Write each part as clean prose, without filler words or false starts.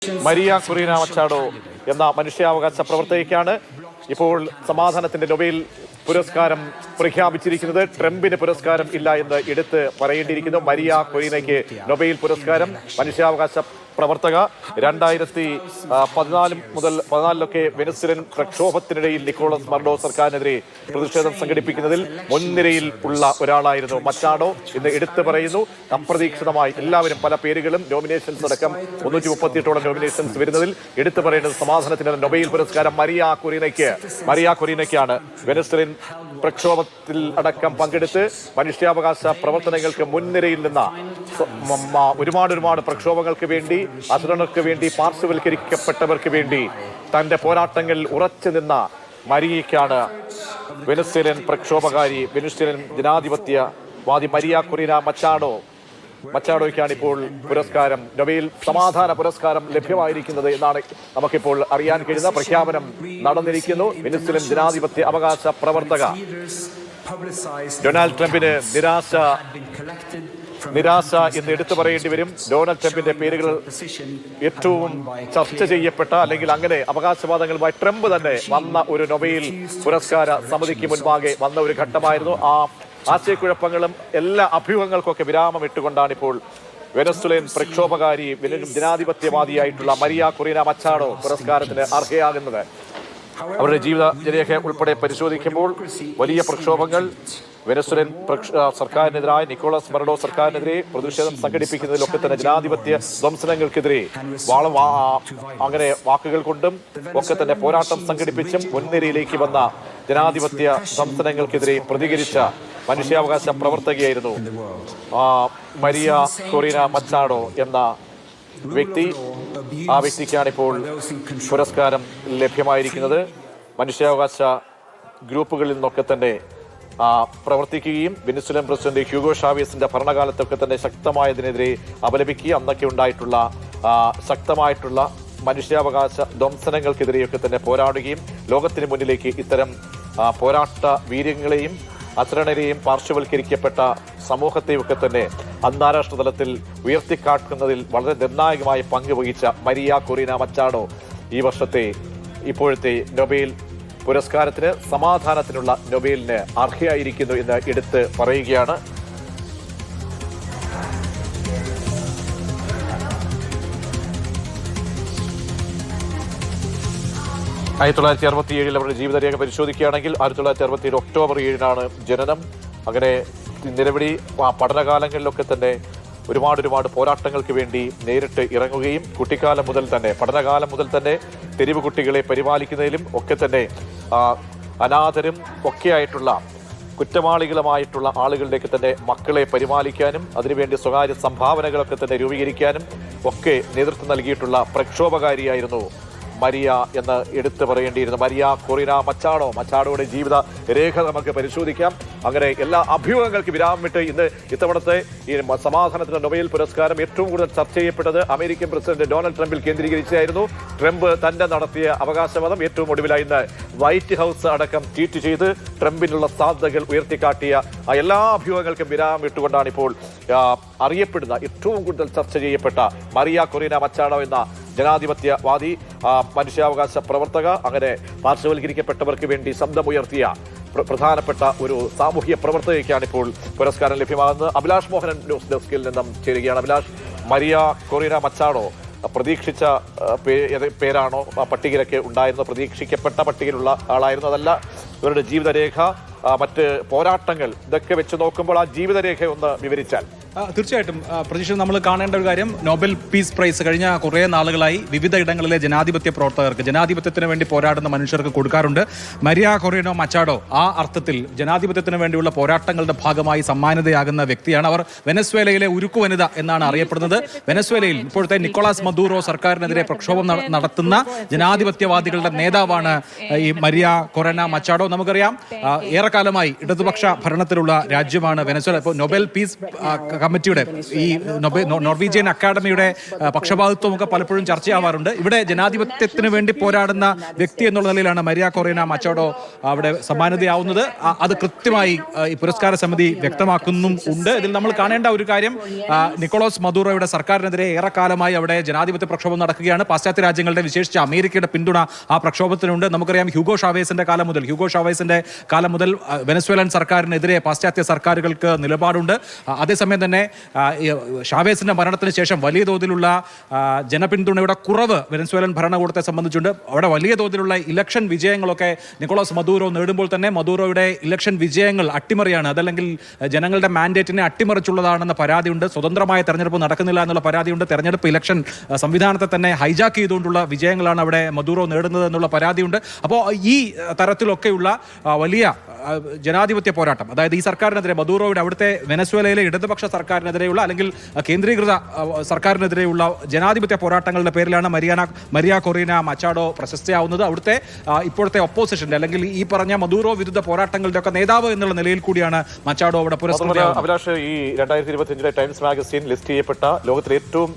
Maria Corina Machado എന്ന മനുഷ്യാവകാശ പ്രവർത്തകയ്ക്കാണ് ഇപ്പോൾ സമാധാനത്തിന്റെ നൊബേൽ പുരസ്കാരം പ്രഖ്യാപിച്ചിരിക്കുന്നത്. ട്രംപിന് പുരസ്കാരം ഇല്ല എന്ന് എടുത്ത് പറയേണ്ടിയിരിക്കുന്നു. മരിയ കൊറീനയ്ക്ക് നൊബേൽ പുരസ്കാരം. മനുഷ്യാവകാശ പ്രവർത്തക 2014 മുതൽ 14 വെനസ്വേലൻ പ്രക്ഷോഭത്തിനിടയിൽ നിക്കോളസ് മഡുറോ സർക്കാരിനെതിരെ പ്രതിഷേധം സംഘടിപ്പിക്കുന്നതിൽ മുൻനിരയിൽ ഉള്ള ഒരാളായിരുന്നു മച്ചാഡോ എന്ന് എടുത്തു പറയുന്നു. അപ്രതീക്ഷിതമായി എല്ലാവരും പല പേരുകളും നോമിനേഷൻസ് അടക്കം 338ഓളം നോമിനേഷൻസ് വരുന്നതിൽ എടുത്തു പറയേണ്ടത് സമാധാനത്തിന് നൊബേൽ പുരസ്കാരം മരിയ കൊറീനയ്ക്കാണ്. വെനസ്വേലൻ പ്രക്ഷോഭത്തിൽ അടക്കം പങ്കെടുത്ത് മനുഷ്യാവകാശ പ്രവർത്തനങ്ങൾക്ക് മുൻനിരയിൽ നിന്ന ഒരുപാട് പ്രക്ഷോഭങ്ങൾക്ക് വേണ്ടി, അസുരർക്ക് വേണ്ടി, പാർശ്വവൽക്കരിക്കപ്പെട്ടവർക്ക് വേണ്ടി തന്റെ പോരാട്ടങ്ങളിൽ ഉറച്ചു നിന്ന മരിയയ്ക്കാണ് വെനസ്വേലൻ പ്രക്ഷോഭകാരി, വെനസ്വേലൻ ജനാധിപത്യവാദി മരിയ കൊറീന മച്ചാഡോയ്ക്കാണ് ഇപ്പോൾ പുരസ്കാരം, നൊബേൽ സമാധാന പുരസ്കാരം ലഭ്യമായിരിക്കുന്നത് എന്നാണ് നമുക്കിപ്പോൾ അറിയാൻ കഴിയുന്ന പ്രഖ്യാപനം നടന്നിരിക്കുന്നു. വെനസ്വേലൻ ജനാധിപത്യ അവകാശ പ്രവർത്തക ഡൊണാൾഡ് ട്രംപിന് നിരാശ എന്ന് എടുത്തു പറയേണ്ടി വരും. ഡൊണാൾഡ് ട്രംപിന്റെ പേരുകൾ ഏറ്റവും ചർച്ച ചെയ്യപ്പെട്ട, അല്ലെങ്കിൽ അങ്ങനെ അവകാശവാദങ്ങളുമായി ട്രംപ് തന്നെ വന്ന ഒരു നൊബേൽ പുരസ്കാര സമിതിക്ക് മുൻപാകെ വന്ന ഒരു ഘട്ടമായിരുന്നു. ആ ആശയക്കുഴപ്പങ്ങളും എല്ലാ അഭ്യൂഹങ്ങൾക്കൊക്കെ വിരാമം ഇട്ടുകൊണ്ടാണ് ഇപ്പോൾ വെനസ്വേലൻ പ്രക്ഷോഭകാരി, ജനാധിപത്യവാദിയായിട്ടുള്ള മരിയ കൊറീന മച്ചാഡോ പുരസ്കാരത്തിന് അർഹയാകുന്നത്. അവരുടെ ജീവിതരേഖ ഉൾപ്പെടെ പരിശോധിക്കുമ്പോൾ വലിയ പ്രക്ഷോഭങ്ങൾ, വെനസ്വേലൻ സർക്കാരിനെതിരായ നിക്കോളസ് മഡുറോ സർക്കാരിനെതിരെ പ്രതിഷേധം സംഘടിപ്പിക്കുന്നതിലൊക്കെ തന്നെ ജനാധിപത്യ ധ്വംസനങ്ങൾക്കെതിരെ അങ്ങനെ വാക്കുകൾ കൊണ്ടും ഒക്കെ തന്നെ പോരാട്ടം സംഘടിപ്പിച്ചും മുൻനിരയിലേക്ക് വന്ന ജനാധിപത്യ ധ്വംസനങ്ങൾക്കെതിരെ പ്രതികരിച്ച മനുഷ്യാവകാശ പ്രവർത്തകയായിരുന്നു മരിയ കൊറീന മച്ചാഡോ എന്ന വ്യക്തി. ആ വ്യക്തിക്കാണിപ്പോൾ പുരസ്കാരം ലഭ്യമായിരിക്കുന്നത്. മനുഷ്യാവകാശ ഗ്രൂപ്പുകളിൽ നിന്നൊക്കെ തന്നെ പ്രവർത്തിക്കുകയും വെനസ്വേലൻ പ്രസിഡന്റ് ഹ്യൂഗോ ഷാവേസിന്റെ ഭരണകാലത്തൊക്കെ തന്നെ ശക്തമായതിനെതിരെ അപലപിക്കുകയും അന്നൊക്കെ ഉണ്ടായിട്ടുള്ള ശക്തമായിട്ടുള്ള മനുഷ്യാവകാശ ധ്വംസനങ്ങൾക്കെതിരെയൊക്കെ തന്നെ പോരാടുകയും ലോകത്തിന് മുന്നിലേക്ക് ഇത്തരം പോരാട്ട വീര്യങ്ങളെയും അസുരനെയും പാർശ്വവൽക്കരിക്കപ്പെട്ട സമൂഹത്തെയൊക്കെ തന്നെ അന്താരാഷ്ട്ര തലത്തിൽ ഉയർത്തിക്കാട്ടുന്നതിൽ വളരെ നിർണായകമായ പങ്ക് വഹിച്ച മരിയ കൊറീന മച്ചാഡോ ഈ വർഷത്തെ ഇപ്പോഴത്തെ നൊബേൽ പുരസ്കാരത്തിന്, സമാധാനത്തിനുള്ള നൊബേലിന് അർഹയായിരിക്കുന്നു എന്ന് എടുത്ത് പറയുകയാണ്. ആയിരത്തി 1967 അവരുടെ ജീവിതരേഖ പരിശോധിക്കുകയാണെങ്കിൽ 1967 ഒക്ടോബർ 7 ജനനം. അങ്ങനെ നിരവധി പഠനകാലങ്ങളിലൊക്കെ തന്നെ ഒരുപാട് പോരാട്ടങ്ങൾക്ക് വേണ്ടി നേരിട്ട് ഇറങ്ങുകയും കുട്ടിക്കാലം മുതൽ തന്നെ, പഠനകാലം മുതൽ തന്നെ തെരുവ് കുട്ടികളെ പരിപാലിക്കുന്നതിലും ഒക്കെ തന്നെ അനാഥരും ഒക്കെയായിട്ടുള്ള കുറ്റവാളികളുമായിട്ടുള്ള ആളുകളുടെയൊക്കെ തന്നെ മക്കളെ പരിപാലിക്കാനും അതിനുവേണ്ടി സ്വകാര്യ സംഭാവനകളൊക്കെ തന്നെ രൂപീകരിക്കാനും ഒക്കെ നേതൃത്വം നൽകിയിട്ടുള്ള പ്രക്ഷോഭകാരിയായിരുന്നു മരിയ എന്ന് എടുത്തു പറയേണ്ടിയിരുന്നു. മരിയ കൊറീന മച്ചാഡോയുടെ ജീവിത രേഖ നമുക്ക് പരിശോധിക്കാം. അങ്ങനെ എല്ലാ അഭ്യൂഹങ്ങൾക്ക് വിരാമമിട്ട് ഇന്ന് ഇത്തവണത്തെ ഈ സമാധാനത്തിന്റെ നൊബേൽ പുരസ്കാരം ഏറ്റവും കൂടുതൽ ചർച്ച ചെയ്യപ്പെട്ടത് അമേരിക്കൻ പ്രസിഡന്റ് ഡൊണാൾഡ് ട്രംപിൽ കേന്ദ്രീകരിച്ചായിരുന്നു. ട്രംപ് തന്നെ നടത്തിയ അവകാശവാദം ഏറ്റവും ഒടുവിലായി ഇന്ന് വൈറ്റ് ഹൗസ് അടക്കം ട്വീറ്റ് ചെയ്ത് ട്രംപിനുള്ള സാധ്യതകൾ ഉയർത്തിക്കാട്ടിയ എല്ലാ അഭ്യൂഹങ്ങൾക്കും വിരാമം ഇട്ടുകൊണ്ടാണ് ഇപ്പോൾ അറിയപ്പെടുന്ന, ഏറ്റവും കൂടുതൽ ചർച്ച ചെയ്യപ്പെട്ട മരിയ കൊറീന മച്ചാഡോ എന്ന ജനാധിപത്യവാദി, മനുഷ്യാവകാശ പ്രവർത്തക, അങ്ങനെ പാർശ്വവൽക്കരിക്കപ്പെട്ടവർക്ക് വേണ്ടി ശബ്ദമുയർത്തിയ പ്രധാനപ്പെട്ട ഒരു സാമൂഹ്യ പ്രവർത്തകയ്ക്കാണ് ഇപ്പോൾ പുരസ്കാരം ലഭ്യമാകുന്നത്. അഭിലാഷ് മോഹനൻ ന്യൂസ് ഡെസ്കിൽ നിന്നും ചേരുകയാണ്. അഭിലാഷ്, മരിയ കൊറീന മച്ചാഡോ പ്രതീക്ഷിച്ച പേരാണോ ആ പട്ടികയിലൊക്കെ ഉണ്ടായിരുന്നത്? പ്രതീക്ഷിക്കപ്പെട്ട പട്ടികയിലുള്ള ആളായിരുന്നു? അതല്ല ഇവരുടെ ജീവിതരേഖ, മറ്റ് പോരാട്ടങ്ങൾ, ഇതൊക്കെ വെച്ച് നോക്കുമ്പോൾ ആ ജീവിതരേഖ ഒന്ന് വിവരിച്ചാൽ. തീർച്ചയായിട്ടും പ്രതീക്ഷ നമ്മൾ കാണേണ്ട ഒരു കാര്യം, നോബൽ പീസ് പ്രൈസ് കഴിഞ്ഞ കുറേ നാളുകളായി വിവിധ ഇടങ്ങളിലെ ജനാധിപത്യ പ്രവർത്തകർക്ക്, ജനാധിപത്യത്തിന് വേണ്ടി പോരാടുന്ന മനുഷ്യർക്ക് കൊടുക്കാറുണ്ട്. മരിയ കൊറീന മച്ചാഡോ ആ അർത്ഥത്തിൽ ജനാധിപത്യത്തിന് വേണ്ടിയുള്ള പോരാട്ടങ്ങളുടെ ഭാഗമായി സമ്മാനിതയാകുന്ന വ്യക്തിയാണ്. അവർ വെനസ്വേലയിലെ ഉരുക്കു വനിത എന്നാണ് അറിയപ്പെടുന്നത്. വെനസ്വേലയിൽ ഇപ്പോഴത്തെ നിക്കോളാസ് മഡുറോ സർക്കാരിനെതിരെ പ്രക്ഷോഭം നടത്തുന്ന ജനാധിപത്യവാദികളുടെ നേതാവാണ് ഈ മരിയ കൊറീന മച്ചാഡോ. നമുക്കറിയാം ഏറെക്കാലമായി ഇടതുപക്ഷ ഭരണത്തിലുള്ള രാജ്യമാണ് വെനസ്വേല. ഇപ്പോൾ നൊബേൽ പീസ് കമ്മിറ്റിയുടെ ഈ നോർവീജിയൻ അക്കാഡമിയുടെ പക്ഷപാതിത്വമൊക്കെ പലപ്പോഴും ചർച്ചയാവാറുണ്ട്. ഇവിടെ ജനാധിപത്യത്തിന് വേണ്ടി പോരാടുന്ന വ്യക്തി എന്നുള്ള നിലയിലാണ് മരിയ കൊറീന മച്ചാഡോ അവിടെ സമ്മാനിതയാവുന്നത്. അത് കൃത്യമായി ഈ പുരസ്കാര സമിതി വ്യക്തമാക്കുന്നും ഉണ്ട്. ഇതിൽ നമ്മൾ കാണേണ്ട ഒരു കാര്യം, നിക്കോളാസ് മദൂറോയുടെ സർക്കാരിനെതിരെ ഏറെക്കാലമായി അവിടെ ജനാധിപത്യ പ്രക്ഷോഭം നടക്കുകയാണ്. പാശ്ചാത്യ രാജ്യങ്ങളുടെ വിശേഷിച്ച് അമേരിക്കയുടെ പിന്തുണ ആ പ്രക്ഷോഭത്തിനുണ്ട്. നമുക്കറിയാം ഹ്യൂഗോ ഷാവേസിന്റെ കാലം മുതൽ വെനസ്വേലൻ സർക്കാരിനെതിരെ പാശ്ചാത്യ സർക്കാരുകൾക്ക് നിലപാടുണ്ട്. അതേസമയം തന്നെ ഷാവേസിന്റെ മരണത്തിന് ശേഷം വലിയ തോതിലുള്ള ജനപിന്തുണയുടെ കുറവ് വെനസ്വേലൻ ഭരണകൂടത്തെ സംബന്ധിച്ചുണ്ട്. അവിടെ വലിയ തോതിലുള്ള ഇലക്ഷൻ വിജയങ്ങളൊക്കെ നിക്കോളാസ് മദൂറോ നേടുമ്പോൾ തന്നെ മദൂറോയുടെ ഇലക്ഷൻ വിജയങ്ങൾ അട്ടിമറിയാണ്, അതല്ലെങ്കിൽ ജനങ്ങളുടെ മാൻഡേറ്റിനെ അട്ടിമറിച്ചുള്ളതാണെന്ന പരാതിയുണ്ട്. സ്വതന്ത്രമായ തെരഞ്ഞെടുപ്പ് നടക്കുന്നില്ല എന്നുള്ള പരാതിയുണ്ട്. തെരഞ്ഞെടുപ്പ് ഇലക്ഷൻ സംവിധാനത്തെ തന്നെ ഹൈജാക്ക് ചെയ്തുകൊണ്ടുള്ള വിജയങ്ങളാണ് അവിടെ മദൂറോ നേടുന്നത് എന്നുള്ള പരാതിയുണ്ട്. അപ്പോൾ ഈ തരത്തിലൊക്കെയുള്ള വലിയ ജനാധിപത്യ പോരാട്ടം, അതായത് ഈ സർക്കാരിനെതിരെ മദൂറോയുടെ അവിടുത്തെ വെനസ്വേലയിലെ ഇടതുപക്ഷ സർക്കാരിനെതിരെയുള്ള അല്ലെങ്കിൽ കേന്ദ്രീകൃത സർക്കാരിനെതിരെയുള്ള ജനാധിപത്യ പോരാട്ടങ്ങളുടെ പേരിലാണ് മരിയ കൊറീന മച്ചാഡോ പ്രശസ്തയാവുന്നത്. അവിടുത്തെ ഇപ്പോഴത്തെ ഒപ്പോസിഷന്റെ അല്ലെങ്കിൽ ഈ പറഞ്ഞ മദൂറോ വിരുദ്ധ പോരാട്ടങ്ങളുടെ ഒക്കെ നേതാവ് എന്നുള്ള നിലയിൽ കൂടിയാണ് മച്ചാഡോ അവിടെ പുരസ്കൃതയാവുന്നത്. അഭിലാഷ്, ഈ 2025 ടൈംസ് മാഗസിൻ ലിസ്റ്റ് ചെയ്യപ്പെട്ട ലോകത്തിലെ ഏറ്റവും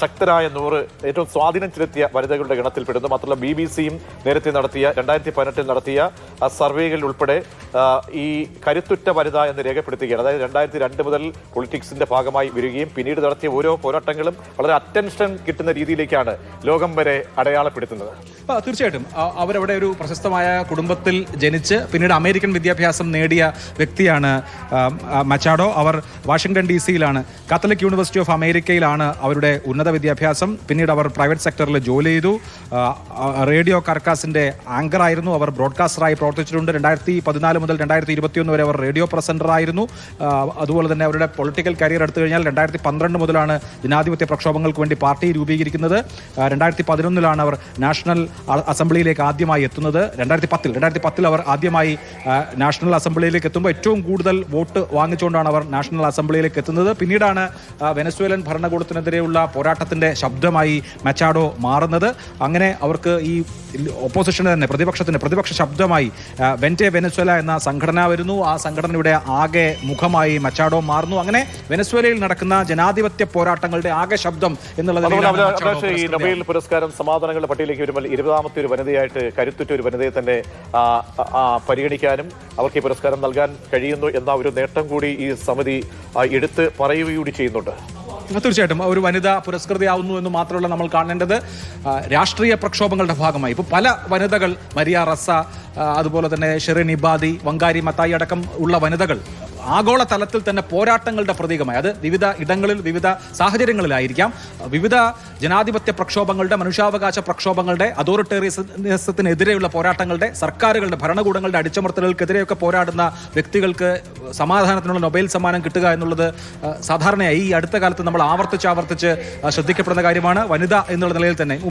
ശക്തരായ 100 ഏറ്റവും സ്വാധീനം ചെലുത്തിയ വനിതകളുടെ ഗണത്തിൽപ്പെടുന്നു. മാത്രമല്ല BBC-യും നേരത്തെ നടത്തിയ 2018 നടത്തിയ സർവേകളിൽ ഉൾപ്പെടെ ഈ കരുത്തുറ്റ വനിത എന്ന് രേഖപ്പെടുത്തുകയാണ്. അതായത് 2002 മുതൽ പൊളിറ്റിക്സിന്റെ ഭാഗമായി വരികയും പിന്നീട് നടത്തിയ ഓരോ പോരാട്ടങ്ങളും വളരെ അറ്റൻഷൻ കിട്ടുന്ന രീതിയിലേക്കാണ് ലോകം വരെ അടയാളപ്പെടുത്തുന്നത്. തീർച്ചയായിട്ടും അവരവിടെ ഒരു പ്രശസ്തമായ കുടുംബത്തിൽ ജനിച്ച് പിന്നീട് അമേരിക്കൻ വിദ്യാഭ്യാസം നേടിയ വ്യക്തിയാണ് മച്ചാഡോ. അവർ വാഷിംഗ്ടൺ DC-യിലാണ്, കാത്തലിക് യൂണിവേഴ്സിറ്റി ഓഫ് അമേരിക്കയിലാണ് അവരുടെ ഉന്നത വിദ്യാഭ്യാസം. പിന്നീട് അവർ പ്രൈവറ്റ് സെക്ടറിൽ ജോലി ചെയ്തു. റേഡിയോ കാർക്കാസിന്റെ ആങ്കർ ആയിരുന്നു. അവർ ബ്രോഡ്കാസ്റ്ററായി പ്രവർത്തിച്ചിട്ടുണ്ട്. 2014 മുതൽ 2021 വരെ അവർ റേഡിയോ പ്രസന്റർ ആയിരുന്നു. അതുപോലെ തന്നെ അവരുടെ പൊളിറ്റിക്കൽ കരിയർ എടുത്തു കഴിഞ്ഞാൽ 2012 മുതലാണ് ജനാധിപത്യ പ്രക്ഷോഭങ്ങൾക്ക് വേണ്ടി പാർട്ടി രൂപീകരിക്കുന്നത്. 2011 അവർ നാഷണൽ അസംബ്ലിയിലേക്ക് ആദ്യമായി എത്തുന്നത്. 2010 അവർ ആദ്യമായി നാഷണൽ അസംബ്ലിയിലേക്ക് എത്തുമ്പോൾ ഏറ്റവും കൂടുതൽ വോട്ട് വാങ്ങിച്ചുകൊണ്ടാണ് അവർ നാഷണൽ അസംബ്ലിയിലേക്ക് എത്തുന്നത്. പിന്നീടാണ് വെനസ്വേലൻ ഭരണകൂടത്തിനെതിരെയുള്ള പോരാട്ടത്തിന്റെ ശബ്ദമായി മച്ചാഡോ മാറുന്നത്. അങ്ങനെ അവർക്ക് ഈ ഒപ്പോസിഷന് തന്നെ പ്രതിപക്ഷ ശബ്ദമായി വെന്റേ വെനസ്വേല എന്ന സംഘടന വരുന്നു. ആ സംഘടനയുടെ ആകെ മുഖമായി മച്ചാഡോ മാറുന്നു. അങ്ങനെ വെനസ്വേലയിൽ നടക്കുന്ന ജനാധിപത്യ പോരാട്ടങ്ങളുടെ ആകെ ശബ്ദം എന്നുള്ളത് ഈ നൊബേൽ പുരസ്കാരം സമാധാനങ്ങളുടെ പട്ടികയിലേക്ക് വരുമ്പോൾ 20ാമത്തെ ഒരു വനിതയായിട്ട് കരുത്തുറ്റ ഒരു വനിതയെ തന്നെ പരിഗണിക്കാനും അവർക്ക് ഈ പുരസ്കാരം നൽകാൻ കഴിയുന്നു എന്ന ഒരു നേട്ടം കൂടി ഈ സമിതി എടുത്ത് പറയുകയൂടി ചെയ്യുന്നുണ്ട്. തീർച്ചയായിട്ടും ഒരു വനിത പുരസ്കൃതയാവുന്നു എന്ന് മാത്രമല്ല നമ്മൾ കാണേണ്ടത് രാഷ്ട്രീയ പ്രക്ഷോഭങ്ങളുടെ ഭാഗമായി ഇപ്പോൾ പല വനിതകൾ, മരിയ റസ്സ, അതുപോലെ തന്നെ ഷെറിൻ ഇബാദി, വങ്കാരി മത്തായി അടക്കം ഉള്ള വനിതകൾ ആഗോള തലത്തിൽ തന്നെ പോരാട്ടങ്ങളുടെ പ്രതീകമായി, അത് വിവിധ ഇടങ്ങളിൽ വിവിധ സാഹചര്യങ്ങളിലായിരിക്കാം, വിവിധ ജനാധിപത്യ പ്രക്ഷോഭങ്ങളുടെ, മനുഷ്യാവകാശ പ്രക്ഷോഭങ്ങളുടെ, അതോറിറ്റേറിയനിസത്തിനെതിരെയുള്ള പോരാട്ടങ്ങളുടെ, സർക്കാരുകളുടെ ഭരണകൂടങ്ങളുടെ അടിച്ചമർത്തലുകൾക്കെതിരെയൊക്കെ പോരാടുന്ന വ്യക്തികൾക്ക് സമാധാനത്തിനുള്ള നൊബേൽ സമ്മാനം കിട്ടുക എന്നുള്ളത് സാധാരണയായി ഈ അടുത്ത കാലത്ത് നമ്മൾ ആവർത്തിച്ച് ശ്രദ്ധിക്കപ്പെടുന്ന കാര്യമാണ്. വനിത എന്നുള്ള നിലയിൽ തന്നെ